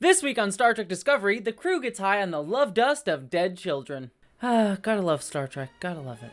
This week on Star Trek Discovery, the crew gets high on the love dust of dead children. Ah, gotta love Star Trek, gotta love it.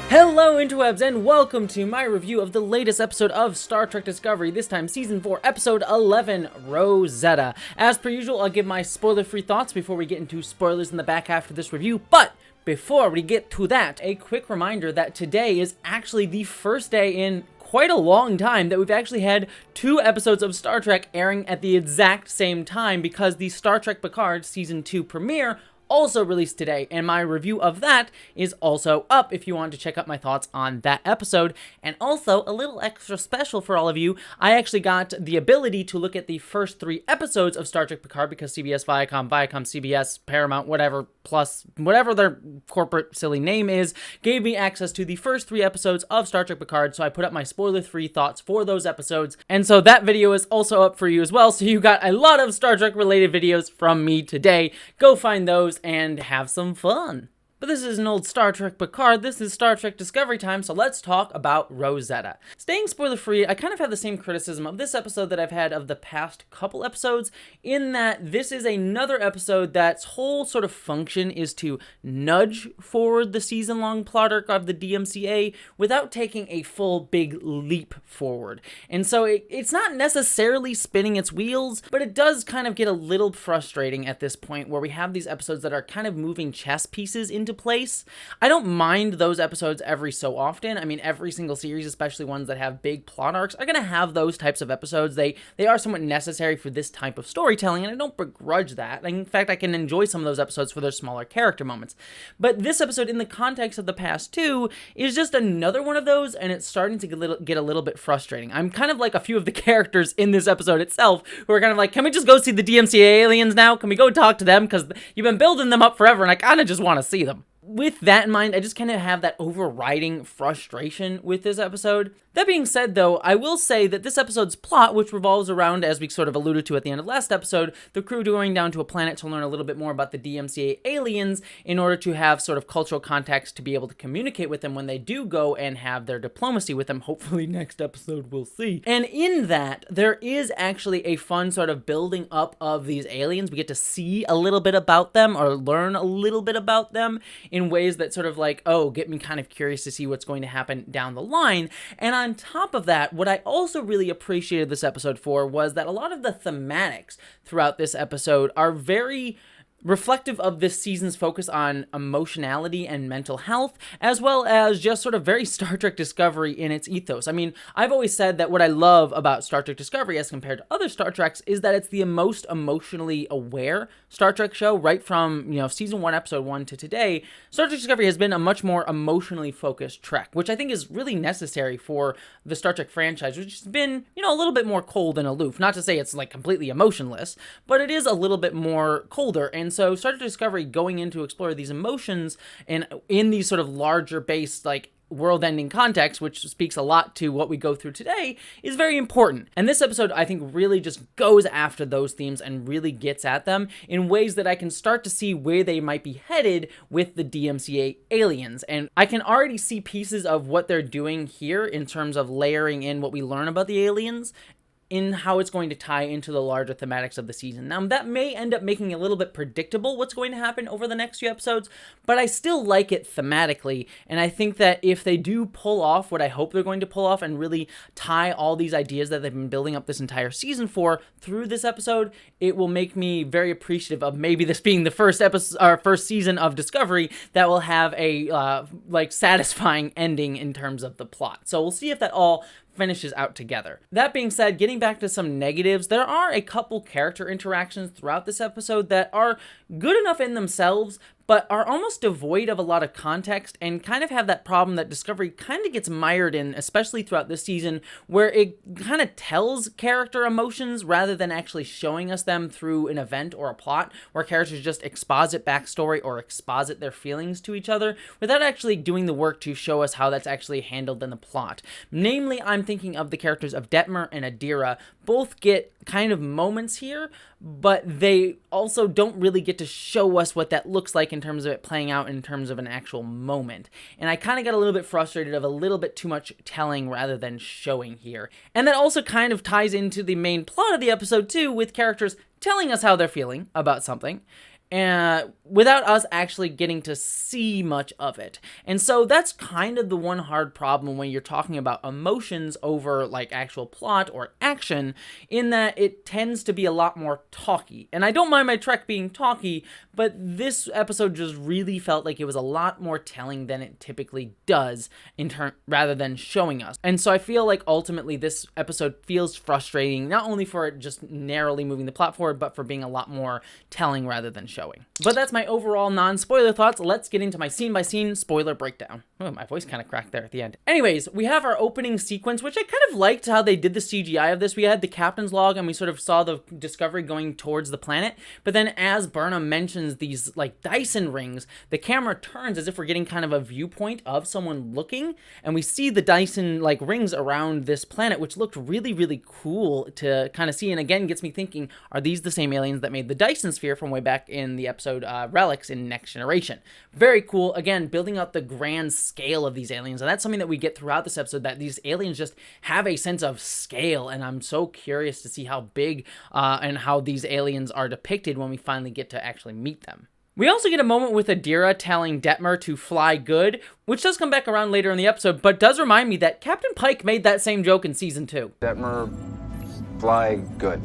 Hello interwebs and welcome to my review of the latest episode of Star Trek Discovery, this time Season 4, Episode 11, Rosetta. As per usual, I'll give my spoiler-free thoughts before we get into spoilers in the back half of this review, but before we get to that, a quick reminder that today is actually the first day in quite a long time that we've actually had 2 episodes of Star Trek airing at the exact same time because the Star Trek Picard Season 2 premiere also released today, and my review of that is also up if you want to check out my thoughts on that episode. And also, a little extra special for all of you, I actually got the ability to look at the first 3 episodes of Star Trek Picard because CBS, Viacom, CBS, Paramount, whatever, plus whatever their corporate silly name is, gave me access to the first 3 episodes of Star Trek Picard, so I put up my spoiler-free thoughts for those episodes, and so that video is also up for you as well, so you got a lot of Star Trek related videos from me today. Go find those and have some fun. But this is an old Star Trek Picard, this is Star Trek Discovery time, so let's talk about Rosetta. Staying spoiler-free, I kind of have the same criticism of this episode that I've had of the past couple episodes, in that this is another episode that's whole sort of function is to nudge forward the season-long plot arc of the DMCA without taking a full big leap forward. And so it's not necessarily spinning its wheels, but it does kind of get a little frustrating at this point where we have these episodes that are kind of moving chess pieces into place. I don't mind those episodes every so often. I mean, every single series, especially ones that have big plot arcs, are going to have those types of episodes. They are somewhat necessary for this type of storytelling, and I don't begrudge that. In fact, I can enjoy some of those episodes for their smaller character moments. But this episode, in the context of the past 2, is just another one of those, and it's starting to get a little bit frustrating. I'm kind of like a few of the characters in this episode itself, who are kind of like, can we just go see the DMCA aliens now? Can we go talk to them? Because you've been building them up forever, and I kind of just want to see them. With that in mind, I just kind of have that overriding frustration with this episode. That being said, though, I will say that this episode's plot, which revolves around, as we sort of alluded to at the end of last episode, the crew going down to a planet to learn a little bit more about the DMCA aliens in order to have sort of cultural context to be able to communicate with them when they do go and have their diplomacy with them. Hopefully next episode we'll see. And in that, there is actually a fun sort of building up of these aliens. We get to see a little bit about them or learn a little bit about them in ways that sort of like, oh, get me kind of curious to see what's going to happen down the line. And on top of that, what I also really appreciated this episode for was that a lot of the thematics throughout this episode are very reflective of this season's focus on emotionality and mental health, as well as just sort of very Star Trek Discovery in its ethos. I mean, I've always said that what I love about Star Trek Discovery as compared to other Star Treks is that it's the most emotionally aware Star Trek show, right from, Season 1, Episode 1 to today. Star Trek Discovery has been a much more emotionally focused Trek, which I think is really necessary for the Star Trek franchise, which has been, a little bit more cold and aloof. Not to say it's, like, completely emotionless, but it is a little bit more colder, and so Star Trek Discovery going in to explore these emotions and in these sort of larger based, like, world-ending context, which speaks a lot to what we go through today, is very important. And this episode, I think, really just goes after those themes and really gets at them in ways that I can start to see where they might be headed with the DMCA aliens. And I can already see pieces of what they're doing here in terms of layering in what we learn about the aliens in how it's going to tie into the larger thematics of the season. Now, that may end up making it a little bit predictable what's going to happen over the next few episodes, but I still like it thematically, and I think that if they do pull off what I hope they're going to pull off and really tie all these ideas that they've been building up this entire season for through this episode, it will make me very appreciative of maybe this being the first episode or first season of Discovery that will have a satisfying ending in terms of the plot. So we'll see if that all finishes out together. That being said, getting back to some negatives, there are a couple character interactions throughout this episode that are good enough in themselves, but are almost devoid of a lot of context and kind of have that problem that Discovery kind of gets mired in, especially throughout this season, where it kind of tells character emotions rather than actually showing us them through an event or a plot, where characters just exposit backstory or exposit their feelings to each other without actually doing the work to show us how that's actually handled in the plot. Namely, I'm thinking of the characters of Detmer and Adira. Both get kind of moments here, but they also don't really get to show us what that looks like in terms of it playing out in terms of an actual moment. And I kind of got a little bit frustrated of a little bit too much telling rather than showing here. And that also kind of ties into the main plot of the episode too, with characters telling us how they're feeling about something, without us actually getting to see much of it. And so that's kind of the one hard problem when you're talking about emotions over like actual plot or action, in that it tends to be a lot more talky. And I don't mind my Trek being talky, but this episode just really felt like it was a lot more telling than it typically does rather than showing us. And so I feel like ultimately this episode feels frustrating, not only for it just narrowly moving the plot forward, but for being a lot more telling rather than showing. But that's my overall non-spoiler thoughts. Let's get into my scene-by-scene spoiler breakdown. Oh, my voice kind of cracked there at the end. Anyways, we have our opening sequence, which I kind of liked how they did the CGI of this. We had the captain's log, and we sort of saw the Discovery going towards the planet. But then as Burnham mentions these, like, Dyson rings, the camera turns as if we're getting kind of a viewpoint of someone looking, and we see the Dyson, like, rings around this planet, which looked really, really cool to kind of see. And again, gets me thinking, are these the same aliens that made the Dyson sphere from way back in the episode Relics in Next Generation? Very cool. Again, building up the grand scale of these aliens, and that's something that we get throughout this episode, that these aliens just have a sense of scale, and I'm so curious to see how big and how these aliens are depicted when we finally get to actually meet them. We also get a moment with Adira telling Detmer to fly good, which does come back around later in the episode, but does remind me that Captain Pike made that same joke in Season 2. Detmer, fly good.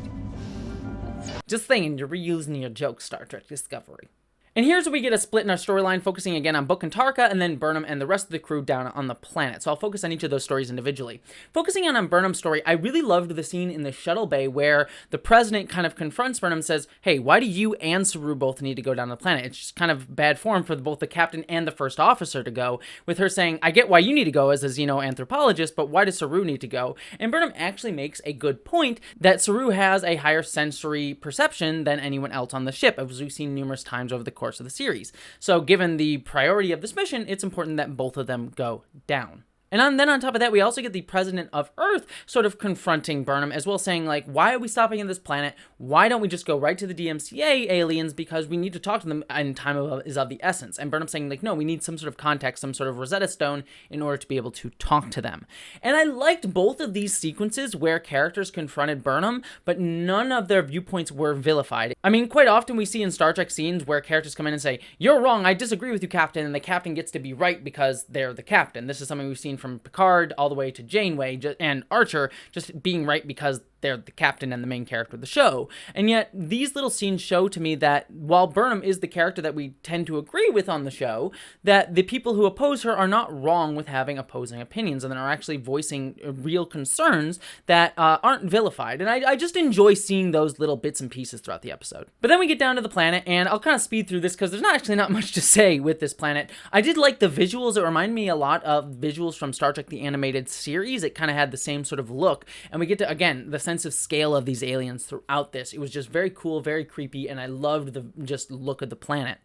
Just saying, you're reusing your joke, Star Trek Discovery. And here's where we get a split in our storyline, focusing again on Book and Tarka, and then Burnham and the rest of the crew down on the planet. So I'll focus on each of those stories individually. Focusing on Burnham's story, I really loved the scene in the shuttle bay where the president kind of confronts Burnham and says, hey, why do you and Saru both need to go down to the planet? It's just kind of bad form for both the captain and the first officer to go, with her saying, I get why you need to go as a xenoanthropologist, but why does Saru need to go? And Burnham actually makes a good point that Saru has a higher sensory perception than anyone else on the ship, as we've seen numerous times over the course of the series. So given the priority of this mission, it's important that both of them go down. And then on top of that, we also get the president of Earth sort of confronting Burnham as well, saying, like, why are we stopping at this planet? Why don't we just go right to the DMCA aliens? Because we need to talk to them, and time is of the essence. And Burnham saying, like, no, we need some sort of context, some sort of Rosetta Stone in order to be able to talk to them. And I liked both of these sequences where characters confronted Burnham, but none of their viewpoints were vilified. I mean, quite often we see in Star Trek scenes where characters come in and say, you're wrong, I disagree with you, Captain, and the captain gets to be right because they're the captain. This is something we've seen from Picard all the way to Janeway and Archer, just being right because they're the captain and the main character of the show. And yet these little scenes show to me that while Burnham is the character that we tend to agree with on the show, that the people who oppose her are not wrong with having opposing opinions, and that are actually voicing real concerns that aren't vilified. And I just enjoy seeing those little bits and pieces throughout the episode. But then we get down to the planet, and I'll kind of speed through this because there's not much to say with this planet. I did like the visuals. It reminded me a lot of visuals from Star Trek the Animated Series. It kind of had the same sort of look, and we get to, again, the sense of scale of these aliens throughout this. It was just very cool, very creepy, and I loved the just look of the planet.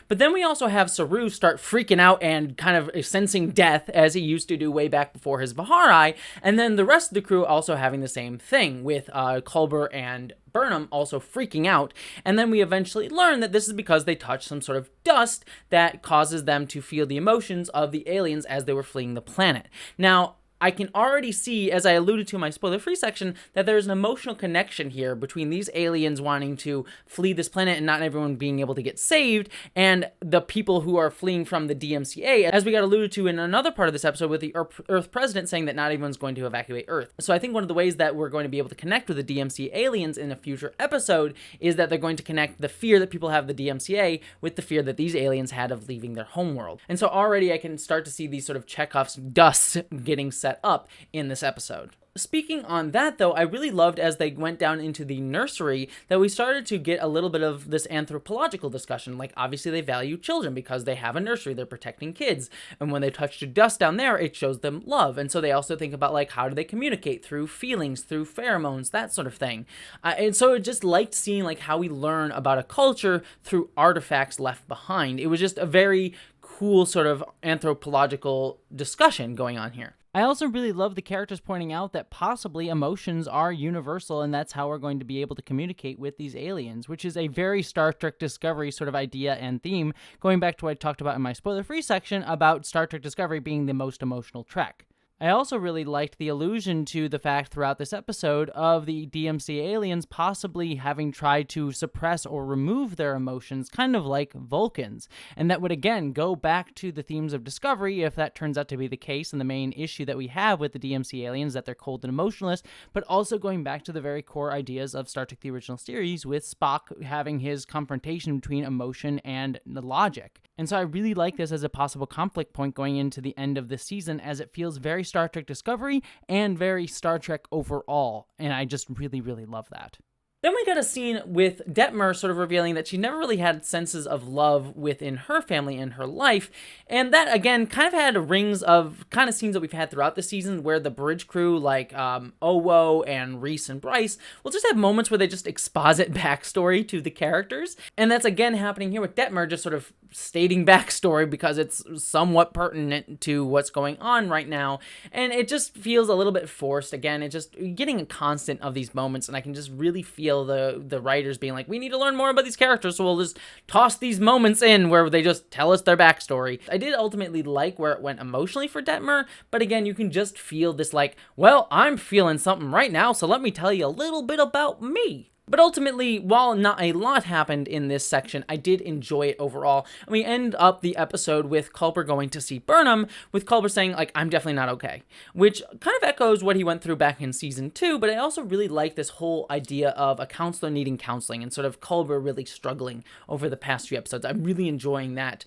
But then we also have Saru start freaking out and kind of sensing death, as he used to do way back before his Vihari, and then the rest of the crew also having the same thing, with Culber and Burnham also freaking out, and then we eventually learn that this is because they touched some sort of dust that causes them to feel the emotions of the aliens as they were fleeing the planet. Now, I can already see, as I alluded to in my spoiler-free section, that there's an emotional connection here between these aliens wanting to flee this planet and not everyone being able to get saved, and the people who are fleeing from the DMCA, as we got alluded to in another part of this episode with the Earth president saying that not everyone's going to evacuate Earth. So I think one of the ways that we're going to be able to connect with the DMCA aliens in a future episode is that they're going to connect the fear that people have of the DMCA with the fear that these aliens had of leaving their homeworld. And so already I can start to see these sort of Chekhov's dusts getting set up in this episode. Speaking on that, though, I really loved as they went down into the nursery that we started to get a little bit of this anthropological discussion. Like, obviously they value children because they have a nursery, they're protecting kids, and when they touch the dust down there, it shows them love. And so they also think about, like, how do they communicate through feelings, through pheromones, that sort of thing. And so it just liked seeing, like, how we learn about a culture through artifacts left behind. It was just a very cool sort of anthropological discussion going on here. I also really love the characters pointing out that possibly emotions are universal and that's how we're going to be able to communicate with these aliens, which is a very Star Trek Discovery sort of idea and theme, going back to what I talked about in my spoiler-free section about Star Trek Discovery being the most emotional Trek. I also really liked the allusion to the fact throughout this episode of the DMCA aliens possibly having tried to suppress or remove their emotions, kind of like Vulcans. And that would again go back to the themes of Discovery if that turns out to be the case, and the main issue that we have with the DMCA aliens, that they're cold and emotionless, but also going back to the very core ideas of Star Trek the original series with Spock having his confrontation between emotion and logic. And so I really like this as a possible conflict point going into the end of this season, as it feels very Star Trek Discovery and very Star Trek overall. And I just really, really love that. Then we got a scene with Detmer sort of revealing that she never really had senses of love within her family and her life. And that, again, kind of had rings of kind of scenes that we've had throughout the season where the bridge crew, like Owo and Reese and Bryce, will just have moments where they just exposit backstory to the characters. And that's, again, happening here with Detmer, just sort of stating backstory because it's somewhat pertinent to what's going on right now. And it just feels a little bit forced. Again, it just getting a constant of these moments, and I can just really feel the writers being like, we need to learn more about these characters, so we'll just toss these moments in where they just tell us their backstory. I did ultimately like where it went emotionally for Detmer, but again, you can just feel this like, well, I'm feeling something right now, so let me tell you a little bit about me. But ultimately, while not a lot happened in this section, I did enjoy it overall. And we end up the episode with Culber going to see Burnham, with Culber saying, like, I'm definitely not okay. Which kind of echoes what he went through back in season 2, but I also really like this whole idea of a counselor needing counseling and sort of Culber really struggling over the past few episodes. I'm really enjoying that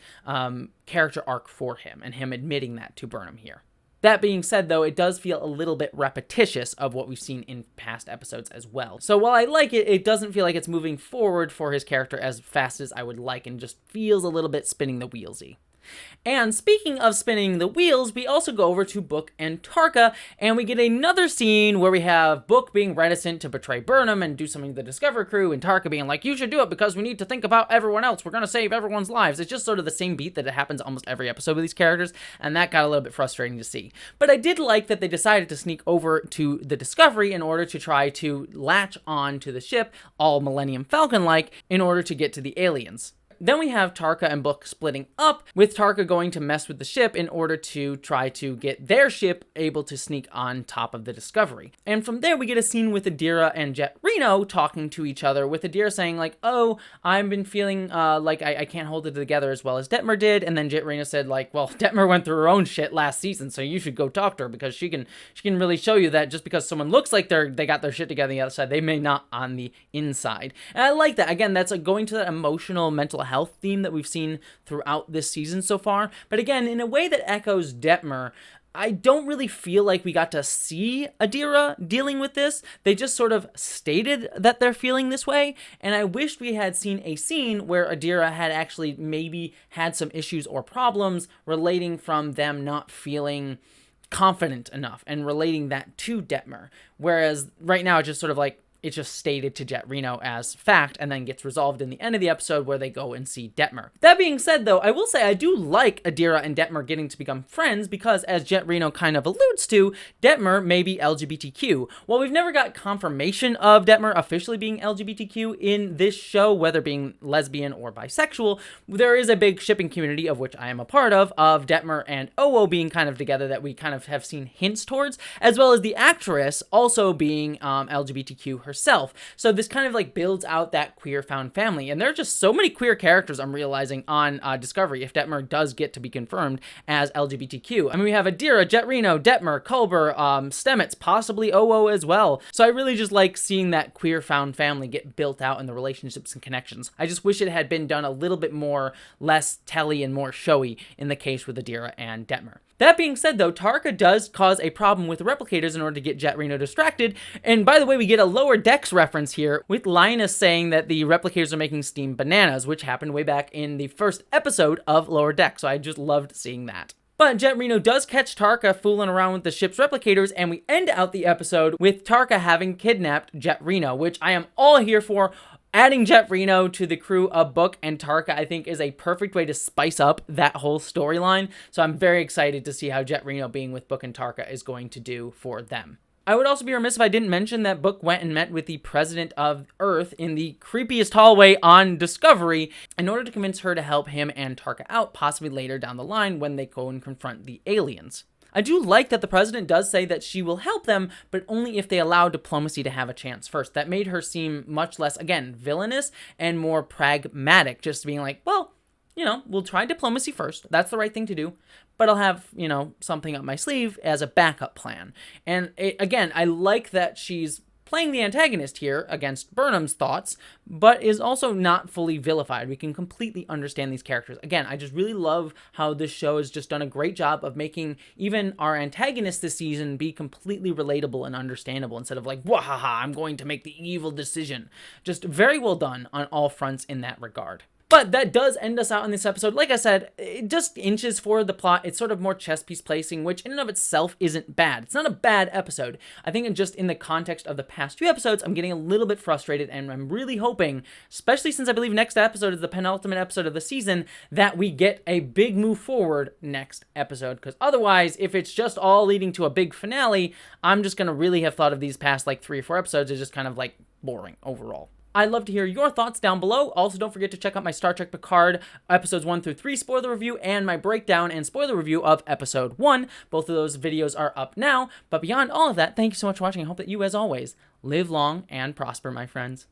character arc for him and him admitting that to Burnham here. That being said, though, it does feel a little bit repetitious of what we've seen in past episodes as well. So while I like it, it doesn't feel like it's moving forward for his character as fast as I would like, and just feels a little bit spinning the wheelsy. And speaking of spinning the wheels, we also go over to Book and Tarka, and we get another scene where we have Book being reticent to betray Burnham and do something to the Discover crew, and Tarka being like, you should do it because we need to think about everyone else. We're going to save everyone's lives. It's just sort of the same beat that it happens almost every episode with these characters, and that got a little bit frustrating to see. But I did like that they decided to sneak over to the Discovery in order to try to latch on to the ship, all Millennium Falcon-like, in order to get to the aliens. Then we have Tarka and Book splitting up, with Tarka going to mess with the ship in order to try to get their ship able to sneak on top of the Discovery. And from there, we get a scene with Adira and Jet Reno talking to each other, with Adira saying like, oh, I've been feeling like I can't hold it together as well as Detmer did. And then Jet Reno said like, well, Detmer went through her own shit last season, so you should go talk to her because she can really show you that just because someone looks like they got their shit together on the outside, they may not on the inside. And I like that. Again, that's going to that emotional mental health theme that we've seen throughout this season so far. But again, in a way that echoes Detmer, I don't really feel like we got to see Adira dealing with this. They just sort of stated that they're feeling this way, and I wish we had seen a scene where Adira had actually maybe had some issues or problems relating from them not feeling confident enough and relating that to Detmer. Whereas right now it's just sort of like, it's just stated to Jet Reno as fact and then gets resolved in the end of the episode where they go and see Detmer. That being said, though, I will say I do like Adira and Detmer getting to become friends because, as Jet Reno kind of alludes to, Detmer may be LGBTQ. While we've never got confirmation of Detmer officially being LGBTQ in this show, whether being lesbian or bisexual, there is a big shipping community, of which I am a part of Detmer and Owo being kind of together that we kind of have seen hints towards, as well as the actress also being LGBTQ herself. So this kind of like builds out that queer found family, and there are just so many queer characters I'm realizing on Discovery if Detmer does get to be confirmed as LGBTQ. I mean, we have Adira, Jet Reno, Detmer, Culber, Stamets, possibly Owo as well. So I really just like seeing that queer found family get built out in the relationships and connections. I just wish it had been done a little bit more, less telly and more showy in the case with Adira and Detmer. That being said, though, Tarka does cause a problem with the replicators in order to get Jet Reno distracted, and by the way, we get a Lower Decks reference here, with Linus saying that the replicators are making steamed bananas, which happened way back in the first episode of Lower Decks, so I just loved seeing that. But Jet Reno does catch Tarka fooling around with the ship's replicators, and we end out the episode with Tarka having kidnapped Jet Reno, which I am all here for. Adding Jet Reno to the crew of Book and Tarka, I think, is a perfect way to spice up that whole storyline. So I'm very excited to see how Jet Reno being with Book and Tarka is going to do for them. I would also be remiss if I didn't mention that Book went and met with the president of Earth in the creepiest hallway on Discovery in order to convince her to help him and Tarka out, possibly later down the line when they go and confront the aliens. I do like that the president does say that she will help them, but only if they allow diplomacy to have a chance first. That made her seem much less, again, villainous and more pragmatic, just being like, well, you know, we'll try diplomacy first. That's the right thing to do. But I'll have, you know, something up my sleeve as a backup plan. And again, I like that she's playing the antagonist here against Burnham's thoughts, but is also not fully vilified. We can completely understand these characters. Again, I just really love how this show has just done a great job of making even our antagonists this season be completely relatable and understandable instead of like, wahaha, I'm going to make the evil decision. Just very well done on all fronts in that regard. But that does end us out in this episode. Like I said, it just inches forward the plot. It's sort of more chess piece placing, which in and of itself isn't bad. It's not a bad episode. I think just in the context of the past few episodes, I'm getting a little bit frustrated, and I'm really hoping, especially since I believe next episode is the penultimate episode of the season, that we get a big move forward next episode. Because otherwise, if it's just all leading to a big finale, I'm just going to really have thought of these past like 3 or 4 episodes as just kind of like boring overall. I'd love to hear your thoughts down below. Also, don't forget to check out my Star Trek Picard episodes 1 through 3 spoiler review and my breakdown and spoiler review of episode 1. Both of those videos are up now. But beyond all of that, thank you so much for watching. I hope that you, as always, live long and prosper, my friends.